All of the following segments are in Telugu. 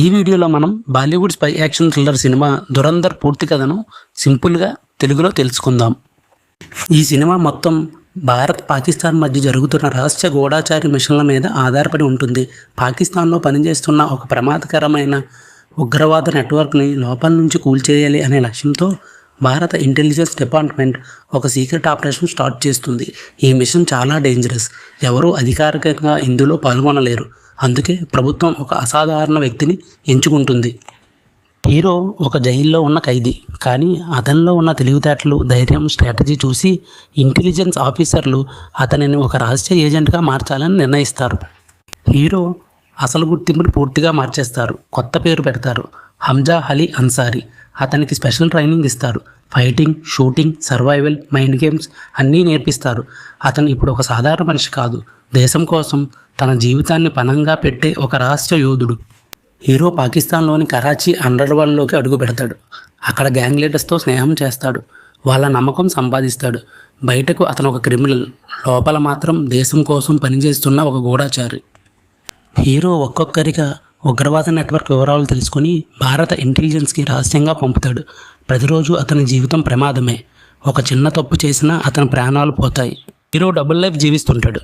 ఈ వీడియోలో మనం Bollywood spy action thriller cinema Dhurandhar పూర్తి కథను సింపుల్గా తెలుగులో తెలుసుకుందాం. ఈ సినిమా మొత్తం భారత్ పాకిస్తాన్ మధ్య జరుగుతున్న రహస్య గూఢాచారి మిషన్ల మీద ఆధారపడి ఉంటుంది. పాకిస్తాన్లో పనిచేస్తున్న ఒక ప్రమాదకరమైన ఉగ్రవాద నెట్వర్క్ని లోపల నుంచి కూల్చేయాలి అనే లక్ష్యంతో భారత ఇంటెలిజెన్స్ డిపార్ట్మెంట్ ఒక సీక్రెట్ ఆపరేషన్ స్టార్ట్ చేస్తుంది. ఈ మిషన్ చాలా డేంజరస్. ఎవరూ అధికారికంగా ఇందులో పాల్గొనలేరు. అందుకే ప్రభుత్వం ఒక అసాధారణ వ్యక్తిని ఎంచుకుంటుంది. హీరో ఒక జైల్లో ఉన్న ఖైదీ, కానీ అతనిలో ఉన్న తెలివితేటలు, ధైర్యం, స్ట్రాటజీ చూసి ఇంటెలిజెన్స్ ఆఫీసర్లు అతనిని ఒక రహస్య ఏజెంట్గా మార్చాలని నిర్ణయిస్తారు. హీరో అసలు గుర్తింపుని పూర్తిగా మార్చేస్తారు. కొత్త పేరు పెడతారు, హంజా అలీ అన్సారీ. అతనికి స్పెషల్ ట్రైనింగ్ ఇస్తారు. Fighting, shooting, survival, mind games అన్నీ నేర్పిస్తారు. అతను ఇప్పుడు ఒక సాధారణ మనిషి కాదు, దేశం కోసం తన జీవితాన్ని పణంగా పెట్టే ఒక రహస్య యోధుడు. హీరో పాకిస్తాన్లోని కరాచీ అండర్వరల్డ్లోకి అడుగు పెడతాడు. అక్కడ గ్యాంగ్ లీడర్స్తో స్నేహం చేస్తాడు. వాళ్ళ నమ్మకం సంపాదిస్తాడు. బయటకు అతను ఒక క్రిమినల్, లోపల మాత్రం దేశం కోసం పనిచేస్తున్న ఒక గూఢాచారి. హీరో ఒక్కొక్కరిగా ఉగ్రవాద నెట్వర్క్ వివరాలు తెలుసుకుని భారత ఇంటెలిజెన్స్కి రహస్యంగా పంపుతాడు. ప్రతిరోజు అతని జీవితం ప్రమాదమే. ఒక చిన్న తప్పు చేసినా అతని ప్రాణాలు పోతాయి. హీరో డబుల్ లైఫ్ జీవిస్తుంటాడు.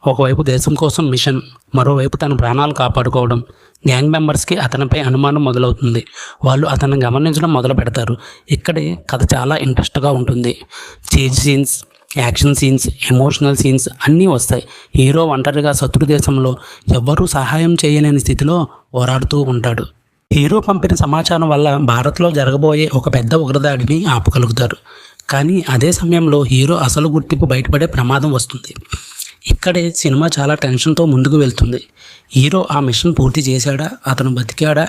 ఒకవైపు దేశం కోసం మిషన్, మరోవైపు తన ప్రాణాలు కాపాడుకోవడం. గ్యాంగ్ మెంబర్స్కి అతనిపై అనుమానం మొదలవుతుంది. వాళ్ళు అతన్ని గమనించడం మొదలు పెడతారు. ఇక్కడే కథ చాలా ఇంట్రెస్ట్గా ఉంటుంది. Chase scenes, action scenes, emotional scenes అన్నీ వస్తాయి. హీరో ఒంటరిగా శత్రు దేశంలో ఎవ్వరూ సహాయం చేయలేని స్థితిలో పోరాడుతూ ఉంటాడు. హీరో పంపిన సమాచారం వల్ల భారత్లో జరగబోయే ఒక పెద్ద ఉగ్రదాడిని ఆపగలుగుతారు. కానీ అదే సమయంలో హీరో అసలు గుర్తింపు బయటపడే ప్రమాదం వస్తుంది. ఇక్కడే సినిమా చాలా టెన్షన్తో ముందుకు వెళ్తుంది. హీరో ఆ మిషన్ పూర్తి చేశాడా, అతను బతికాడా,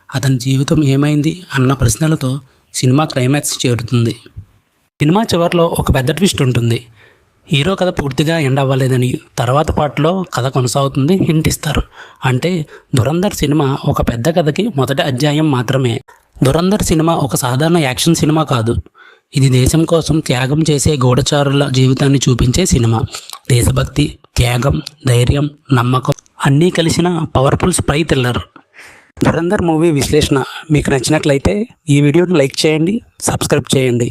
అతని జీవితం ఏమైంది అన్న ప్రశ్నలతో సినిమా క్లైమాక్స్ చేరుతుంది. సినిమా చివరిలో ఒక పెద్ద ట్విస్ట్ ఉంటుంది. హీరో కథ పూర్తిగా ఎండ్ అవ్వలేదని, తర్వాత పార్ట్లో కథ కొనసాగుతుంది హింట్ ఇస్తారు. అంటే దురంధర్ సినిమా ఒక పెద్ద కథకి మొదటి అధ్యాయం మాత్రమే. దురంధర్ సినిమా ఒక సాధారణ యాక్షన్ సినిమా కాదు. ఇది దేశం కోసం త్యాగం చేసే గూఢచారుల జీవితాన్ని చూపించే సినిమా. దేశభక్తి, త్యాగం, ధైర్యం, నమ్మకం అన్నీ కలిసిన powerful spy thriller. Dhurandhar movie విశ్లేషణ మీకు నచ్చినట్లయితే ఈ వీడియోని లైక్ చేయండి, సబ్స్క్రైబ్ చేయండి.